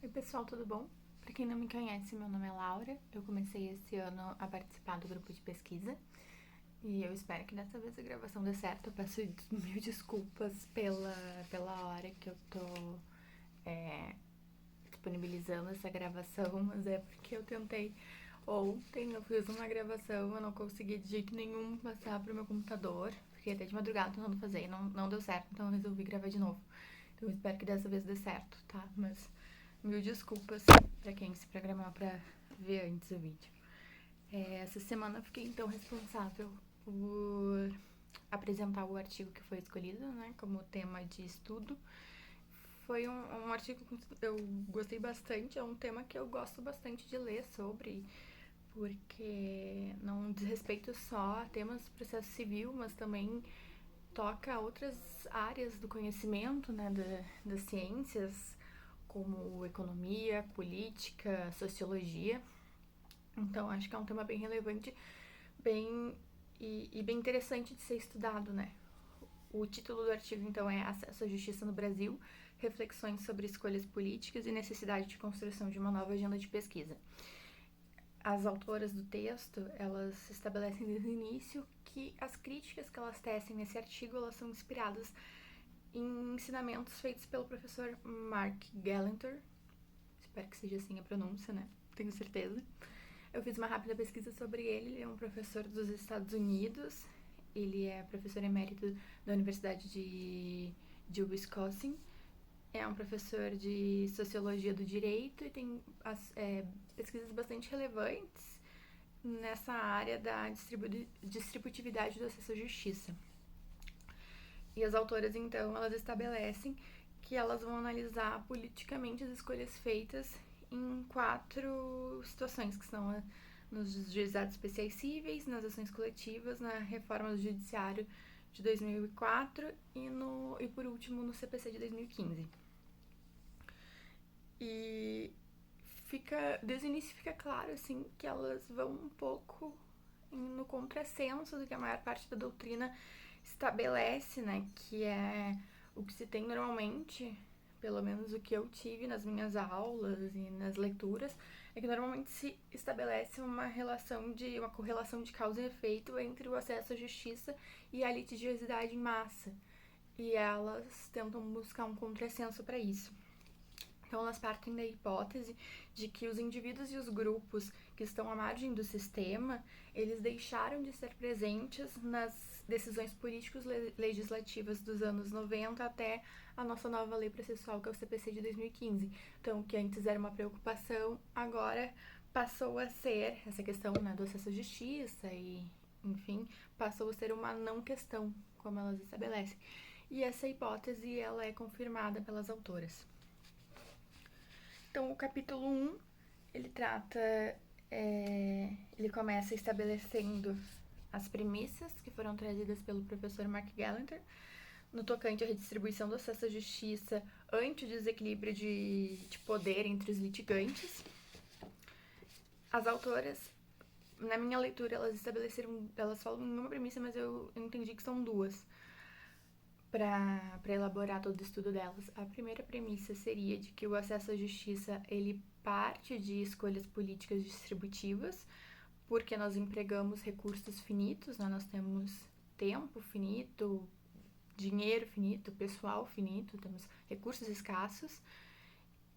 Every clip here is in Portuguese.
Oi pessoal, tudo bom? Para quem não me conhece, meu nome é Laura. Eu comecei esse ano a participar do grupo de pesquisa e eu espero que dessa vez a gravação dê certo. Eu peço mil desculpas pela hora que eu tô disponibilizando essa gravação, mas é porque eu tentei ontem, eu fiz uma gravação, eu não consegui de jeito nenhum passar pro meu computador. Fiquei até de madrugada tentando fazer e não deu certo, então eu resolvi gravar de novo. Então eu espero que dessa vez dê certo, tá? Mas mil desculpas pra quem se programar pra ver antes o vídeo. Essa semana eu fiquei então responsável por apresentar o artigo que foi escolhido, né, como tema de estudo. Foi um artigo que eu gostei bastante, é um tema que eu gosto bastante de ler sobre, porque não diz respeito só a temas do processo civil, mas também toca outras áreas do conhecimento, né, das ciências, como economia, política, sociologia. Então, acho que é um tema bem relevante, bem e bem interessante de ser estudado, né? O título do artigo, então, é Acesso à Justiça no Brasil, reflexões sobre escolhas políticas e necessidade de construção de uma nova agenda de pesquisa. As autoras do texto, elas estabelecem desde o início que as críticas que elas tecem nesse artigo, elas são inspiradas em ensinamentos feitos pelo professor Mark Gallenter. Espero que seja assim a pronúncia, né? Tenho certeza. Eu fiz uma rápida pesquisa sobre ele. Ele é um professor dos Estados Unidos. Ele é professor emérito da Universidade de Wisconsin. É um professor de Sociologia do Direito e tem pesquisas bastante relevantes nessa área da distributividade do acesso à justiça. E as autoras, então, elas estabelecem que elas vão analisar politicamente as escolhas feitas em 4 situações, que são nos juizados especiais cíveis, nas ações coletivas, na reforma do judiciário de 2004 e por último, no CPC de 2015. E desde o início fica claro, assim, que elas vão um pouco no contrassenso do que a maior parte da doutrina estabelece, né, que é o que se tem normalmente, pelo menos o que eu tive nas minhas aulas e nas leituras, é que normalmente se estabelece uma correlação de causa e efeito entre o acesso à justiça e a litigiosidade em massa. E elas tentam buscar um contrassenso para isso. Então, elas partem da hipótese de que os indivíduos e os grupos que estão à margem do sistema, eles deixaram de ser presentes nas decisões políticos legislativas dos anos 90 até a nossa nova lei processual, que é o CPC de 2015. Então, o que antes era uma preocupação, agora passou a ser essa questão, né, do acesso à justiça e, enfim, passou a ser uma não questão, como elas estabelecem. E essa hipótese, ela é confirmada pelas autoras. Então, o capítulo 1, ele ele começa estabelecendo as premissas que foram trazidas pelo professor Mark Gallenter no tocante à redistribuição do acesso à justiça ante o desequilíbrio de poder entre os litigantes. As autoras, na minha leitura, elas falam em uma premissa, mas eu entendi que são 2 para elaborar todo o estudo delas. A primeira premissa seria de que o acesso à justiça, ele parte de escolhas políticas distributivas, porque nós empregamos recursos finitos, né? Nós temos tempo finito, dinheiro finito, pessoal finito, temos recursos escassos,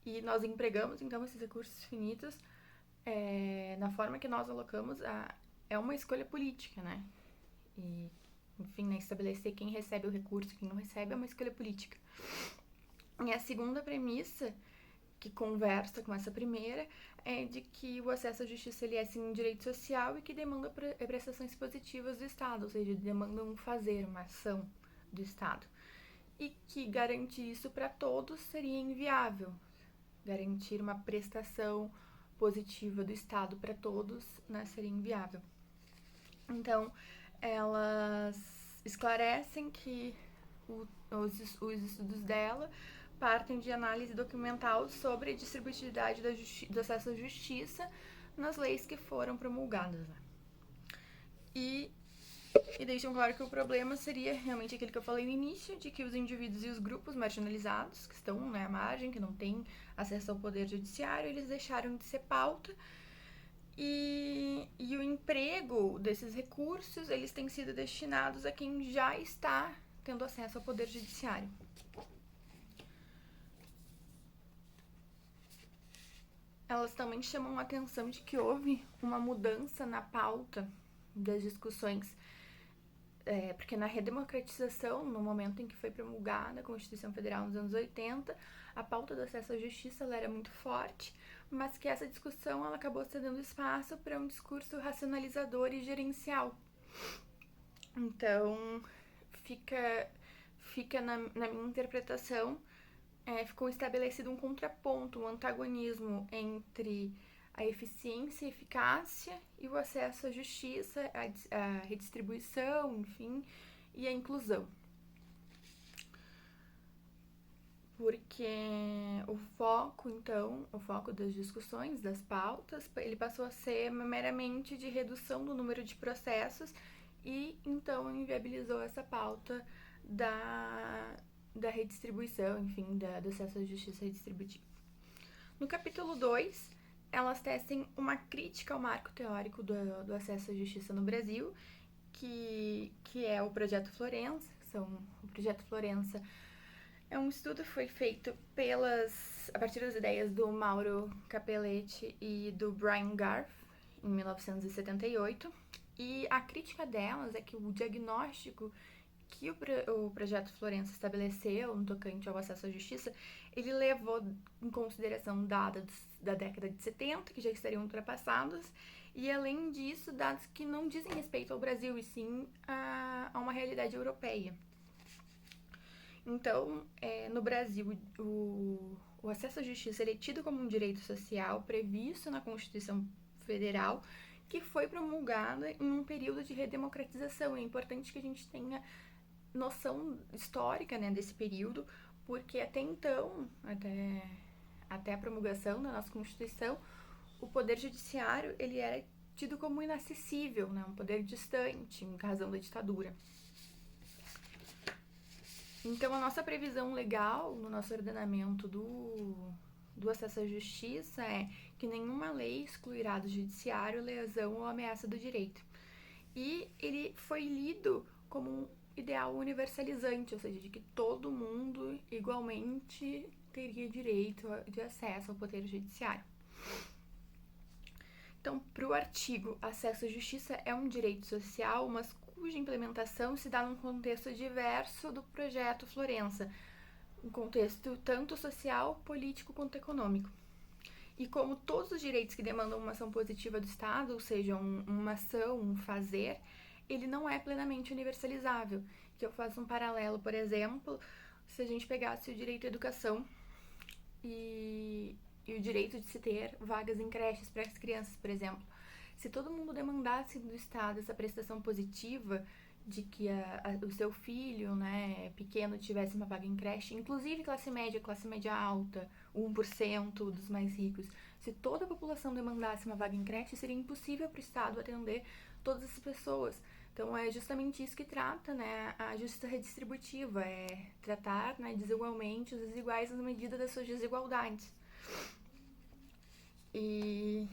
e nós empregamos, então, esses recursos finitos na forma que nós alocamos, é uma escolha política, né? E, enfim, né, estabelecer quem recebe o recurso e quem não recebe é uma escolha política. E a segunda premissa, que conversa com essa primeira, é de que o acesso à justiça ele é sim um direito social e que demanda prestações positivas do Estado, ou seja, demanda um fazer, uma ação do Estado. E que garantir isso para todos seria inviável. Garantir uma prestação positiva do Estado para todos, né, seria inviável. Então, elas esclarecem que os estudos dela partem de análise documental sobre a distributividade do acesso à justiça nas leis que foram promulgadas. E E deixam claro que o problema seria realmente aquele que eu falei no início, de que os indivíduos e os grupos marginalizados, que estão, né, à margem, que não têm acesso ao poder judiciário, eles deixaram de ser pauta. E o emprego desses recursos, eles têm sido destinados a quem já está tendo acesso ao poder judiciário. Elas também chamam a atenção de que houve uma mudança na pauta das discussões, porque na redemocratização, no momento em que foi promulgada a Constituição Federal nos anos 80, a pauta do acesso à justiça ela era muito forte, mas que essa discussão ela acabou cedendo espaço para um discurso racionalizador e gerencial. Então, fica na minha interpretação, ficou estabelecido um contraponto, um antagonismo entre a eficiência e eficácia e o acesso à justiça, a redistribuição, enfim, e a inclusão. Porque o foco das discussões, das pautas, ele passou a ser meramente de redução do número de processos e então inviabilizou essa pauta da redistribuição, enfim, do acesso à justiça redistributiva. No capítulo 2, elas tecem uma crítica ao marco teórico do acesso à justiça no Brasil, que é o Projeto Florença. O Projeto Florença é um estudo que foi feito a partir das ideias do Mauro Capelletti e do Brian Garf, em 1978. E a crítica delas é que o diagnóstico que o Projeto Florença estabeleceu no tocante ao acesso à justiça, ele levou em consideração dados da década de 70, que já estariam ultrapassados, e além disso, dados que não dizem respeito ao Brasil, e sim a uma realidade europeia. Então, no Brasil, o acesso à justiça ele é tido como um direito social previsto na Constituição Federal, que foi promulgada em um período de redemocratização. É importante que a gente tenha noção histórica, né, desse período, porque até então, até a promulgação da nossa Constituição, o poder judiciário ele era tido como inacessível, né, um poder distante, em razão da ditadura. Então, a nossa previsão legal no nosso ordenamento do acesso à justiça é que nenhuma lei excluirá do judiciário lesão ou ameaça do direito. E ele foi lido como um ideal universalizante, ou seja, de que todo mundo igualmente teria direito de acesso ao poder judiciário. Então, para o artigo, acesso à justiça é um direito social, mas cuja implementação se dá num contexto diverso do projeto Florença, um contexto tanto social, político quanto econômico. E como todos os direitos que demandam uma ação positiva do Estado, ou seja, uma ação, um fazer, ele não é plenamente universalizável. Que eu faço um paralelo, por exemplo, se a gente pegasse o direito à educação e o direito de se ter vagas em creches para as crianças, por exemplo. Se todo mundo demandasse do Estado essa prestação positiva de que o seu filho, né, pequeno tivesse uma vaga em creche, inclusive classe média alta, 1% dos mais ricos, se toda a população demandasse uma vaga em creche, seria impossível para o Estado atender todas essas pessoas. Então, é justamente isso que trata, né, a justiça redistributiva, é tratar, né, desigualmente os desiguais na medida das suas desigualdades. E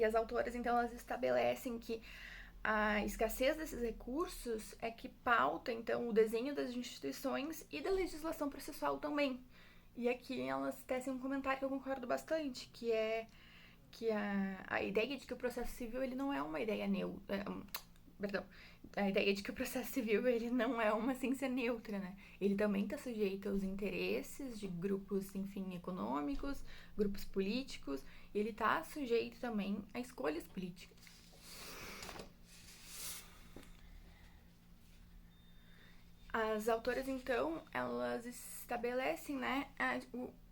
as autoras, então, elas estabelecem que a escassez desses recursos é que pauta, então, o desenho das instituições e da legislação processual também. E aqui elas tecem um comentário que eu concordo bastante, que é que a ideia de que o processo civil ele não é uma ideia a ideia de que o processo civil ele não é uma ciência neutra, né? Ele também está sujeito aos interesses de grupos, enfim, econômicos, grupos políticos, e ele está sujeito também a escolhas políticas. As autoras, então, elas estabelecem, né,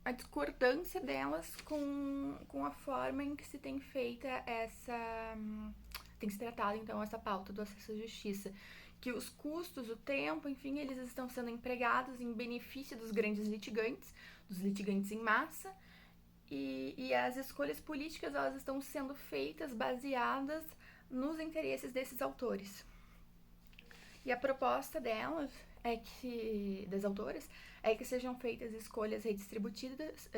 a discordância delas com a forma em que se tem feita tem se tratado, então, essa pauta do acesso à justiça. Que os custos, o tempo, enfim, eles estão sendo empregados em benefício dos grandes litigantes, dos litigantes em massa, e as escolhas políticas, elas estão sendo feitas baseadas nos interesses desses autores. E a proposta delas das autoras, é que sejam feitas escolhas redistributivas,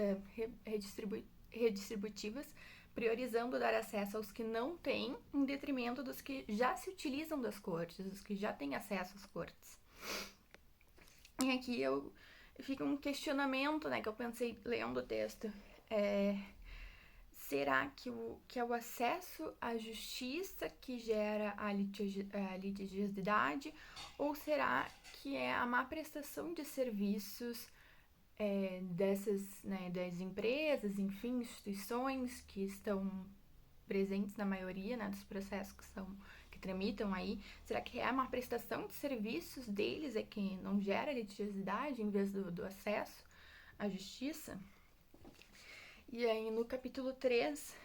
priorizando dar acesso aos que não têm, em detrimento dos que já se utilizam das cortes, dos que já têm acesso às cortes. E aqui fica um questionamento, né, que eu pensei lendo o texto. Será que é o acesso à justiça que gera a litigiosidade, ou será que é a má prestação de serviços das empresas, enfim, instituições que estão presentes na maioria, né, dos processos que tramitam aí? Será que é a má prestação de serviços deles que não gera litigiosidade em vez do acesso à justiça? E aí, no capítulo 3,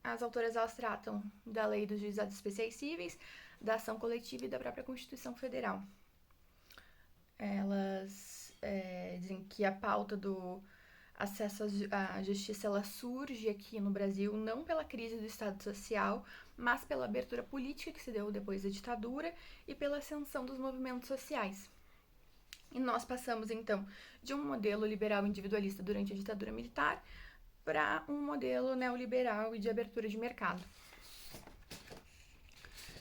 as autoras elas tratam da lei dos juizados especiais cíveis, da ação coletiva e da própria Constituição Federal. Elas dizem que a pauta do acesso à justiça ela surge aqui no Brasil não pela crise do Estado Social, mas pela abertura política que se deu depois da ditadura e pela ascensão dos movimentos sociais. E nós passamos, então, de um modelo liberal individualista durante a ditadura militar para um modelo neoliberal e de abertura de mercado.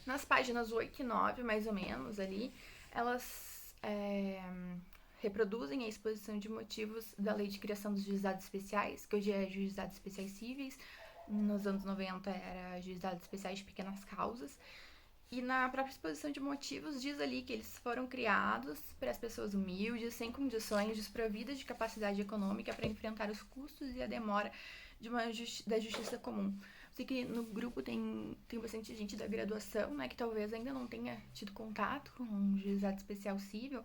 Nas páginas 8 e 9, mais ou menos, ali, elas reproduzem a exposição de motivos da lei de criação dos juizados especiais, que hoje é juizados especiais cíveis, nos anos 90 era juizados especiais de pequenas causas, e na própria exposição de motivos diz ali que eles foram criados para as pessoas humildes, sem condições, desprovidas de capacidade econômica para enfrentar os custos e a demora da justiça comum. Sei que no grupo tem bastante gente da graduação, né, que talvez ainda não tenha tido contato com um juizado especial civil,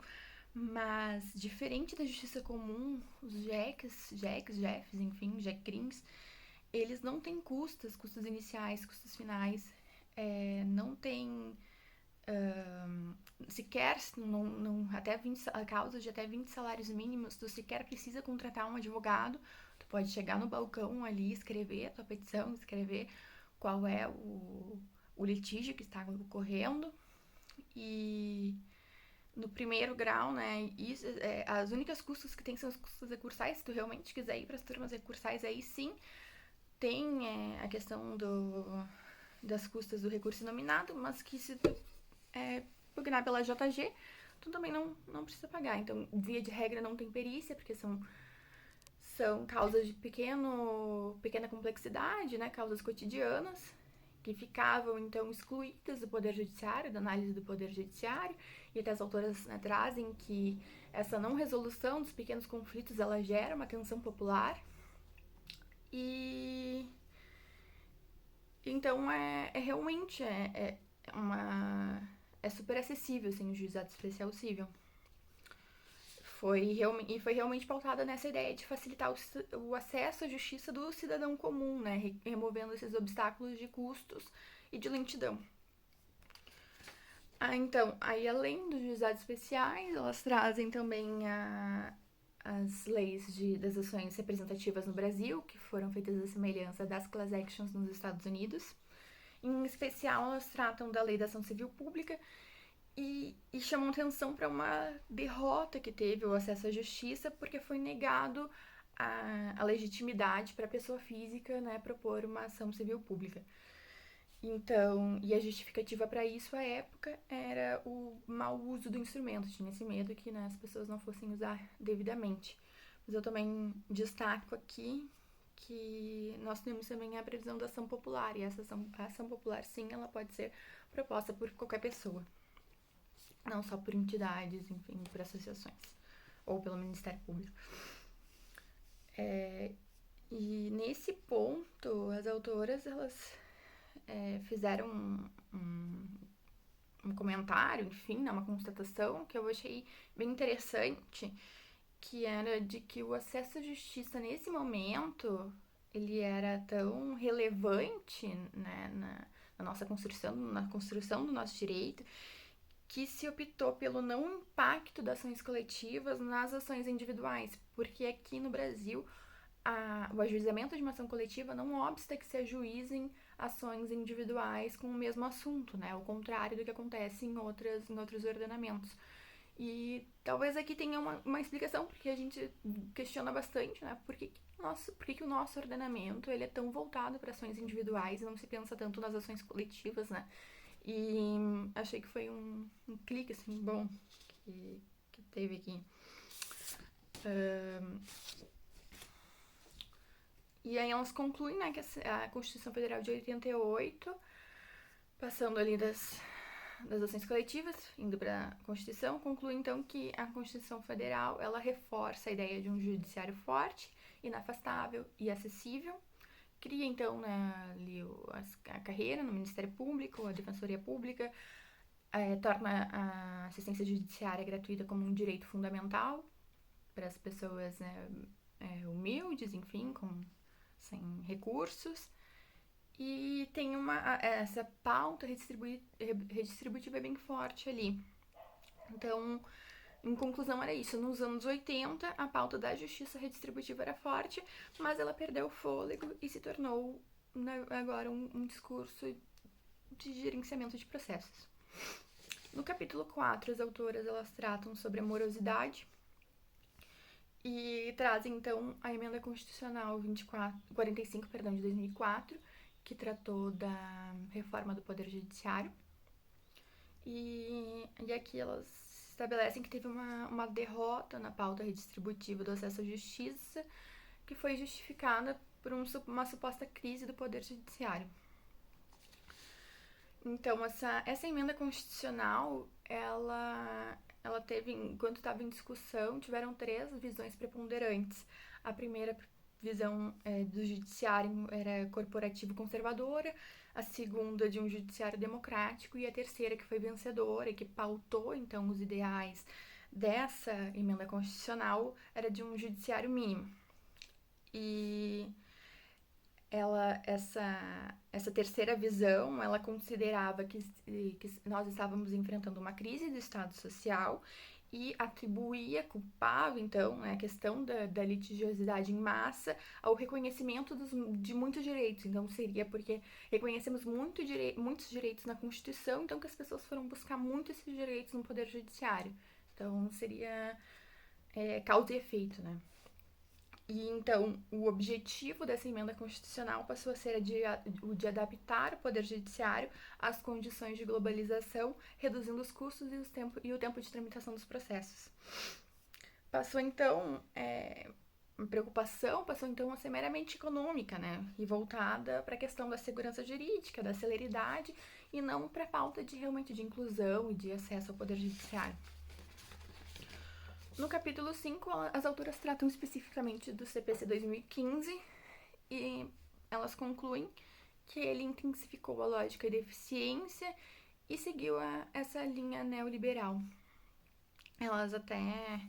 mas diferente da justiça comum, os jefes, enfim, JECRIMs, eles não têm custos iniciais, custos finais, não tem sequer, até 20, a causa de até 20 salários mínimos, tu sequer precisa contratar um advogado, tu pode chegar no balcão ali, escrever a tua petição, escrever qual é o litígio que está ocorrendo, e no primeiro grau, né, as únicas custos que tem são os custos recursais. Se tu realmente quiser ir para as turmas recursais, aí sim tem a questão das custas do recurso nominado, mas que se tu pugnar pela JG, tu também não precisa pagar. Então, via de regra, não tem perícia, porque são causas de pequena complexidade, né, causas cotidianas, que ficavam, então, excluídas do Poder Judiciário, da análise do Poder Judiciário, e até as autoras, né, trazem que essa não resolução dos pequenos conflitos, ela gera uma tensão popular, e então realmente super acessível, assim, o juizado especial civil. Foi realmente pautada nessa ideia de facilitar o acesso à justiça do cidadão comum, né, removendo esses obstáculos de custos e de lentidão. Então, aí além dos juizados especiais, elas trazem também as leis das ações representativas no Brasil, que foram feitas à semelhança das class actions nos Estados Unidos. Em especial, elas tratam da lei da ação civil pública e chamam atenção para uma derrota que teve o acesso à justiça, porque foi negado a legitimidade para a pessoa física, né, propor uma ação civil pública. Então, e a justificativa para isso, à época, era o mau uso do instrumento. Tinha esse medo que, né, as pessoas não fossem usar devidamente. Mas eu também destaco aqui que nós temos também a previsão da ação popular. E essa ação popular, sim, ela pode ser proposta por qualquer pessoa. Não só por entidades, enfim, por associações. Ou pelo Ministério Público. E nesse ponto, as autoras, elas fizeram um comentário, enfim, né, uma constatação que eu achei bem interessante, que era de que o acesso à justiça nesse momento ele era tão relevante, né, na nossa construção, na construção do nosso direito, que se optou pelo não impacto das ações coletivas nas ações individuais, porque aqui no Brasil o ajuizamento de uma ação coletiva não obsta que se ajuizem ações individuais com o mesmo assunto, né? Ao contrário do que acontece em outros ordenamentos. E talvez aqui tenha uma explicação, porque a gente questiona bastante, né? Por que o nosso ordenamento ele é tão voltado para ações individuais e não se pensa tanto nas ações coletivas, né? E achei que foi um clique, assim, bom que teve aqui. E aí elas concluem, né, que a Constituição Federal de 88, passando ali das ações coletivas, indo para a Constituição, conclui então que a Constituição Federal ela reforça a ideia de um judiciário forte, inafastável e acessível, cria então, né, ali a carreira no Ministério Público, a Defensoria Pública, torna a assistência judiciária gratuita como um direito fundamental para as pessoas, né, humildes, enfim, sem recursos. E tem essa pauta redistributiva é bem forte ali. Então, em conclusão, era isso. Nos anos 80, a pauta da justiça redistributiva era forte, mas ela perdeu o fôlego e se tornou agora um discurso de gerenciamento de processos. No capítulo 4, as autoras elas tratam sobre a morosidade e trazem, então, a emenda constitucional 45, de 2004, que tratou da reforma do Poder Judiciário. E aqui elas estabelecem que teve uma derrota na pauta redistributiva do acesso à justiça, que foi justificada por uma suposta crise do Poder Judiciário. Então, essa emenda constitucional, ela teve, enquanto estava em discussão, tiveram 3 visões preponderantes. A primeira visão do judiciário era corporativo conservadora, a segunda de um judiciário democrático e a terceira que foi vencedora e que pautou então os ideais dessa emenda constitucional era de um judiciário mínimo. E essa terceira visão, ela considerava que nós estávamos enfrentando uma crise do Estado Social e atribuía, culpava, então, a questão da litigiosidade em massa ao reconhecimento de muitos direitos. Então, seria porque reconhecemos muitos direitos na Constituição, então que as pessoas foram buscar muito esses direitos no Poder Judiciário. Então, seria causa e efeito, né? E, então, o objetivo dessa emenda constitucional passou a ser o de adaptar o Poder Judiciário às condições de globalização, reduzindo os custos e o tempo de tramitação dos processos. Passou, então, a preocupação passou, então, a ser meramente econômica, né? E voltada para a questão da segurança jurídica, da celeridade, e não para a pauta realmente de inclusão e de acesso ao Poder Judiciário. No capítulo 5, as autoras tratam especificamente do CPC 2015 e elas concluem que ele intensificou a lógica de eficiência e seguiu essa linha neoliberal. Elas até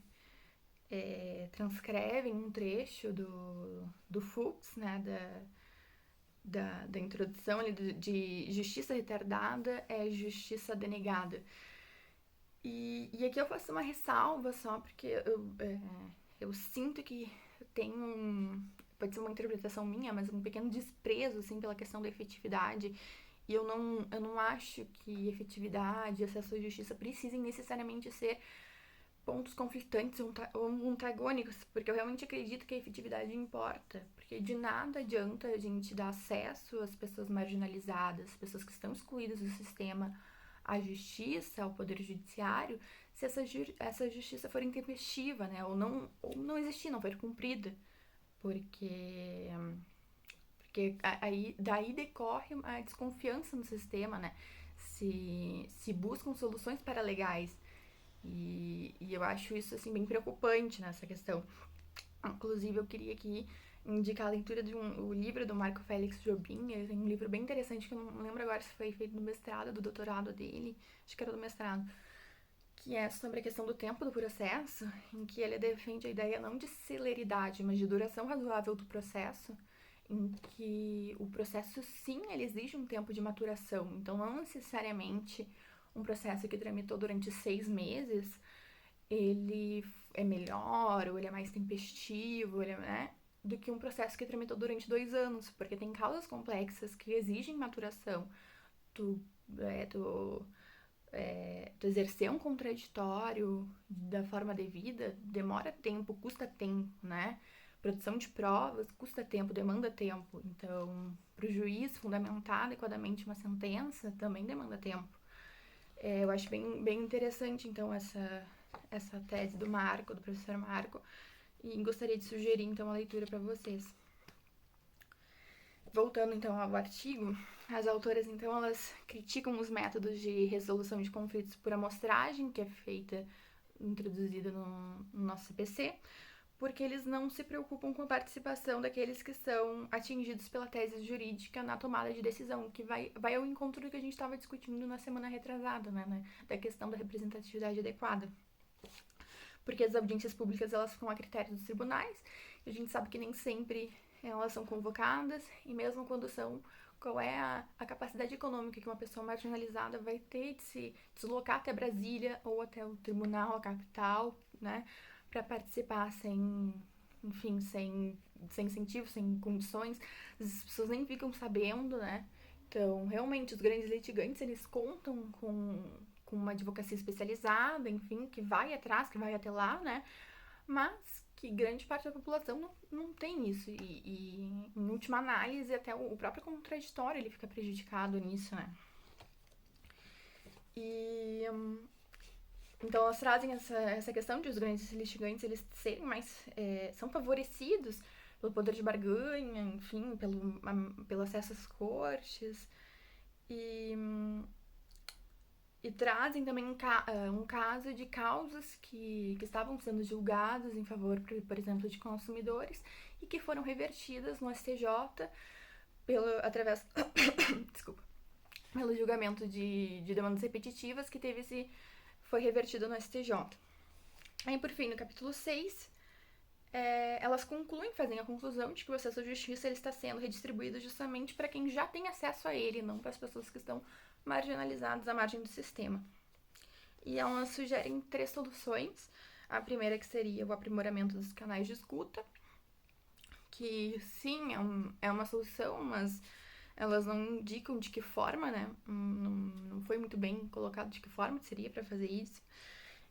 transcrevem um trecho do Fuchs, né, da introdução ali de justiça retardada é justiça denegada. E aqui eu faço uma ressalva só, porque eu sinto que tem pode ser uma interpretação minha, mas um pequeno desprezo, assim, pela questão da efetividade. E eu não acho que efetividade e acesso à justiça precisem necessariamente ser pontos conflitantes ou antagônicos, porque eu realmente acredito que a efetividade importa, porque de nada adianta a gente dar acesso às pessoas marginalizadas, pessoas que estão excluídas do sistema, à justiça, ao Poder Judiciário, se essa justiça for intempestiva, né, ou não existir, não for cumprida, porque daí decorre a desconfiança no sistema, né, se buscam soluções paralegais, e eu acho isso, assim, bem preocupante nessa questão. Inclusive, eu queria aqui indicar a leitura de o livro do Marco Félix Jobim. Ele tem um livro bem interessante, que eu não lembro agora se foi feito no mestrado, do doutorado dele, acho que era do mestrado, que é sobre a questão do tempo do processo, em que ele defende a ideia não de celeridade, mas de duração razoável do processo, em que o processo, sim, ele exige um tempo de maturação. Então, não necessariamente um processo que tramitou durante 6 meses, ele é melhor, ou ele é mais tempestivo, né? do que um processo que tramitou durante 2 anos, porque tem causas complexas que exigem maturação. Tu, tu exercer um contraditório da forma devida demora tempo, custa tempo, né? Produção de provas custa tempo, demanda tempo. Então, para o juiz fundamentar adequadamente uma sentença também demanda tempo. Eu acho bem interessante, então, essa tese do professor Marco, e gostaria de sugerir, então, a leitura para vocês. Voltando, então, ao artigo, as autoras, então, elas criticam os métodos de resolução de conflitos por amostragem, que é introduzida no nosso CPC, porque eles não se preocupam com a participação daqueles que são atingidos pela tese jurídica na tomada de decisão, que vai ao encontro do que a gente estava discutindo na semana retrasada, né, da questão da representatividade adequada. Porque as audiências públicas, elas ficam a critério dos tribunais, e a gente sabe que nem sempre elas são convocadas, e mesmo quando são, qual é a capacidade econômica que uma pessoa marginalizada vai ter de se deslocar até Brasília ou até o tribunal, a capital, né, para participar enfim, sem incentivo, sem condições. As pessoas nem ficam sabendo, né? Então, realmente, os grandes litigantes, eles contam com uma advocacia especializada, enfim, que vai atrás, que vai até lá, né? Mas que grande parte da população não tem isso. E em última análise, até o próprio contraditório ele fica prejudicado nisso, né? E então elas trazem essa questão de os grandes litigantes eles serem mais são favorecidos pelo poder de barganha, enfim, pelo acesso às cortes, e, e trazem também um caso de causas que estavam sendo julgadas em favor, por exemplo, de consumidores e que foram revertidas no STJ através desculpa, pelo julgamento de demandas repetitivas que foi revertido no STJ. Aí, por fim, no capítulo 6, elas fazem a conclusão de que o acesso à justiça ele está sendo redistribuído justamente para quem já tem acesso a ele, não para as pessoas que estão marginalizadas à margem do sistema. E elas sugerem 3 soluções. A primeira que seria o aprimoramento dos canais de escuta, que sim, é uma solução, mas elas não indicam de que forma, né? Não foi muito bem colocado de que forma seria para fazer isso.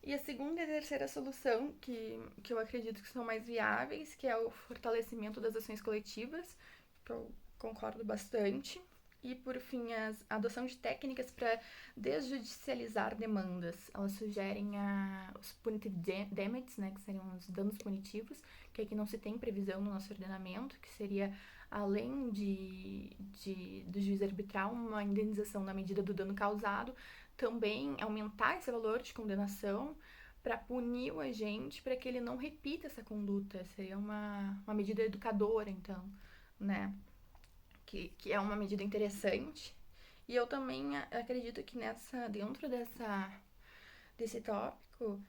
E a segunda e a terceira solução, que eu acredito que são mais viáveis, que é o fortalecimento das ações coletivas, que eu concordo bastante. E, por fim, a adoção de técnicas para desjudicializar demandas. Elas sugerem os punitive damages, né, que seriam os danos punitivos, que aqui não se tem previsão no nosso ordenamento, que seria, além do juiz arbitrar uma indenização na medida do dano causado, também aumentar esse valor de condenação para punir o agente, para que ele não repita essa conduta. Seria uma medida educadora, então, né? Que é uma medida interessante. E eu também acredito que dentro desse tópico,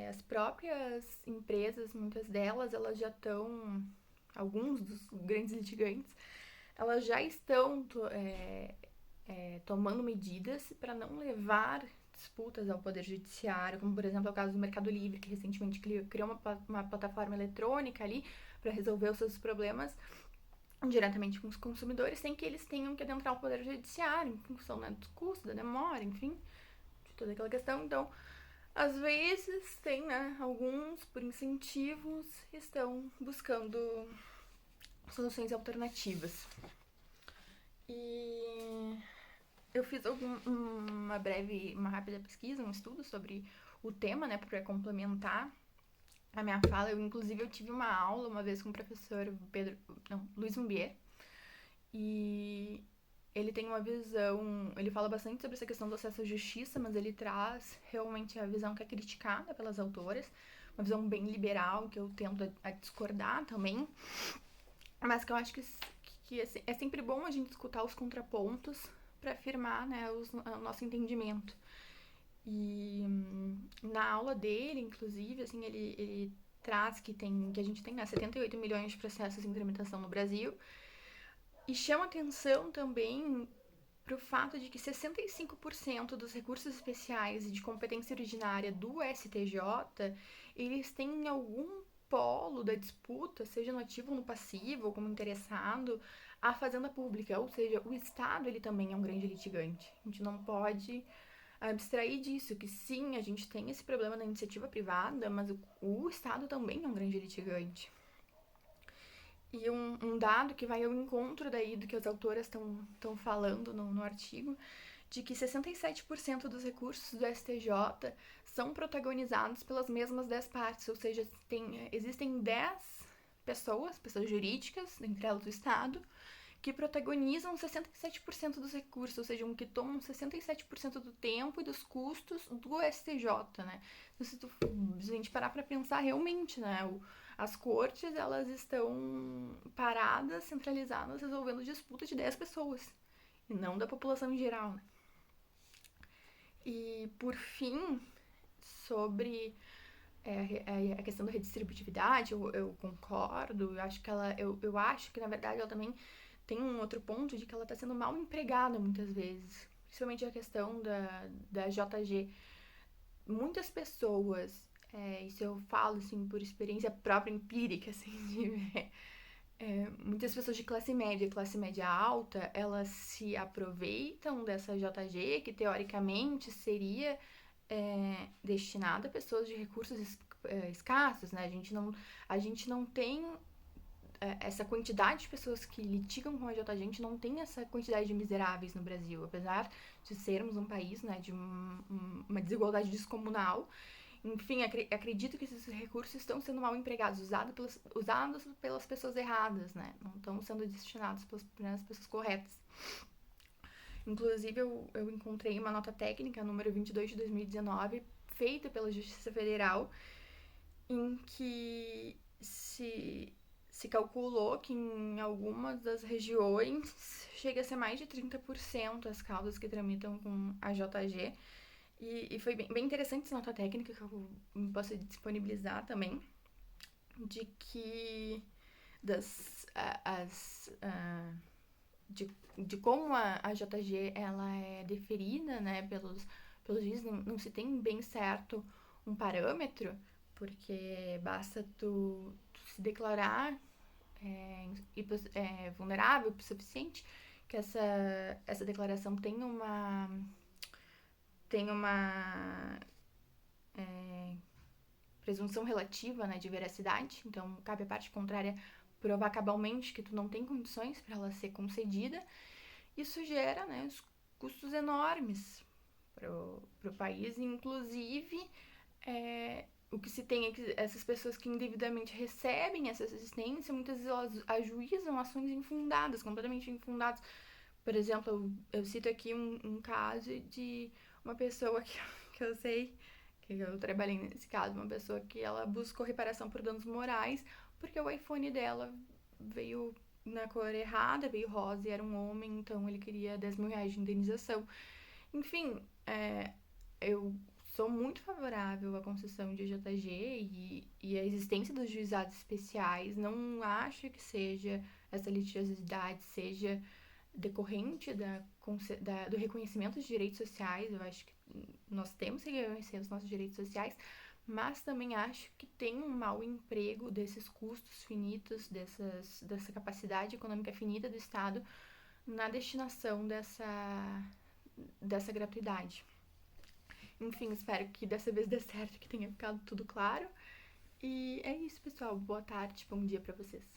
as próprias empresas, muitas delas, elas já estão, alguns dos grandes litigantes, elas já estão tomando medidas para não levar disputas ao Poder Judiciário, como, por exemplo, é o caso do Mercado Livre, que recentemente criou uma plataforma eletrônica ali para resolver os seus problemas diretamente com os consumidores, sem que eles tenham que adentrar o Poder Judiciário, em função, né, do custo, da demora, enfim, de toda aquela questão. Então, às vezes, tem, né, alguns, por incentivos, estão buscando soluções alternativas. E eu fiz uma rápida pesquisa, um estudo sobre o tema, né, para complementar a minha fala. Inclusive, eu tive uma aula uma vez com o professor Luiz Mumbier, e ele tem uma visão, ele fala bastante sobre essa questão do acesso à justiça, mas ele traz realmente a visão que é criticada pelas autoras, uma visão bem liberal, que eu tento a discordar também, mas que eu acho que é sempre bom a gente escutar os contrapontos para afirmar, né, o nosso entendimento. E na aula dele, inclusive, assim, ele traz que a gente tem, né, 78 milhões de processos em tramitação no Brasil, e chama atenção também para o fato de que 65% dos recursos especiais e de competência originária do STJ, eles têm algum polo da disputa, seja no ativo ou no passivo, ou como interessado, a fazenda pública, ou seja, o Estado ele também é um grande litigante. A gente não pode abstrair disso, que sim, a gente tem esse problema na iniciativa privada, mas o Estado também é um grande litigante. E um dado que vai ao encontro daí do que as autoras estão falando no artigo, de que 67% dos recursos do STJ são protagonizados pelas mesmas 10 partes, ou seja, existem 10 pessoas jurídicas, entre elas o Estado, que protagonizam 67% dos recursos, ou seja, que tomam 67% do tempo e dos custos do STJ, né? Então, se a gente parar para pensar realmente, né? As cortes, elas estão paradas, centralizadas, resolvendo disputa de 10 pessoas, e não da população em geral, né? E, por fim, sobre a questão da redistributividade, eu concordo, eu acho que, na verdade, ela também tem um outro ponto de que ela está sendo mal empregada muitas vezes, principalmente a questão da JG. Muitas pessoas, isso eu falo assim por experiência própria empírica, assim, de ver, muitas pessoas de classe média alta, elas se aproveitam dessa JG, que teoricamente seria destinada a pessoas de recursos escassos, né? A gente não tem essa quantidade de pessoas que litigam com a JG, a gente não tem essa quantidade de miseráveis no Brasil, apesar de sermos um país, né, de uma desigualdade descomunal. Enfim, acredito que esses recursos estão sendo mal empregados, usados pelas pessoas erradas, né? Não estão sendo destinados pelas pessoas corretas. Inclusive, eu encontrei uma nota técnica, número 22 de 2019, feita pela Justiça Federal, em que se calculou que em algumas das regiões chega a ser mais de 30% as causas que tramitam com a JG. E foi bem interessante essa nota técnica que eu posso disponibilizar também, de que de como a JG ela é deferida, né, pelos juízes, não se tem bem certo um parâmetro, porque basta tu se declarar vulnerável o suficiente, que essa declaração tem uma presunção relativa, né, de veracidade, então cabe à parte contrária provar cabalmente que tu não tem condições para ela ser concedida. Isso gera, né, custos enormes para o país, inclusive o que se tem é que essas pessoas que indevidamente recebem essa assistência, muitas vezes elas ajuizam ações infundadas, completamente infundadas. Por exemplo, eu cito aqui um caso de uma pessoa que eu sei, que eu trabalhei nesse caso, uma pessoa que ela buscou reparação por danos morais, porque o iPhone dela veio na cor errada, veio rosa e era um homem, então ele queria 10 mil reais de indenização. Enfim, eu sou muito favorável à concessão de JG e a existência dos juizados especiais. Não acho que seja essa litigiosidade seja decorrente do reconhecimento de direitos sociais. Eu acho que nós temos que reconhecer os nossos direitos sociais, mas também acho que tem um mau emprego desses custos finitos, dessa capacidade econômica finita do Estado na destinação dessa gratuidade. Enfim, espero que dessa vez dê certo, que tenha ficado tudo claro. E é isso, pessoal. Boa tarde, bom dia pra vocês.